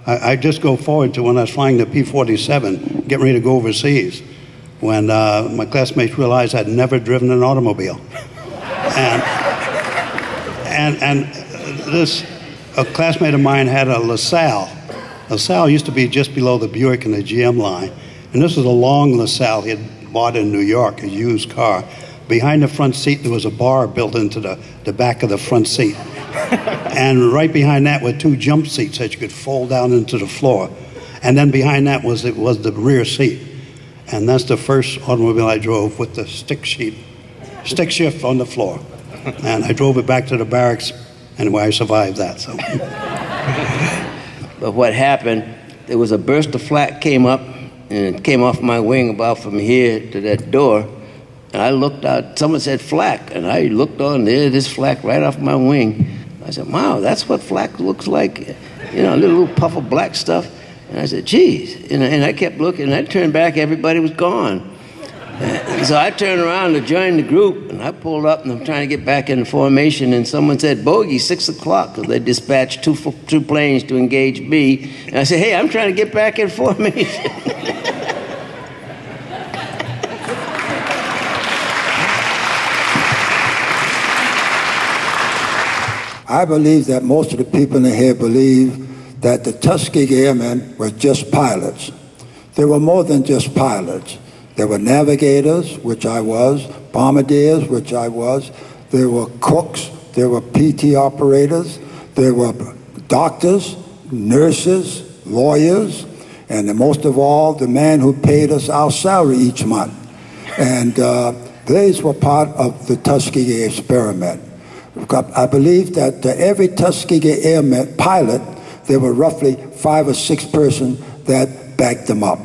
I just go forward to when I was flying the P-47, getting ready to go overseas, when my classmates realized I'd never driven an automobile. And a classmate of mine had a LaSalle. LaSalle used to be just below the Buick and the GM line. And this was a long LaSalle he had bought in New York, a used car. Behind the front seat, there was a bar built into the back of the front seat. And right behind that were two jump seats that you could fold down into the floor. And then behind that was the rear seat. And that's the first automobile I drove with the stick shift on the floor. And I drove it back to the barracks, and I survived that. So. But what happened, there was a burst of flak came up, and it came off my wing about from here to that door. And I looked out, someone said flak, and I looked on there, this flak right off my wing. I said, wow, that's what flak looks like, you know, a little puff of black stuff. And I said, geez, and I kept looking, and I turned back, everybody was gone. And so I turned around to join the group, and I pulled up, and I'm trying to get back in formation, and someone said, bogey, 6 o'clock, because they dispatched two planes to engage B. And I said, hey, I'm trying to get back in formation. I believe that most of the people in here believe that the Tuskegee Airmen were just pilots. They were more than just pilots. There were navigators, which I was, bombardiers, which I was. There were cooks, there were PT operators, there were doctors, nurses, lawyers, and most of all, the man who paid us our salary each month. And these were part of the Tuskegee experiment. I believe that every Tuskegee Airman pilot, there were roughly 5 or 6 persons that backed them up.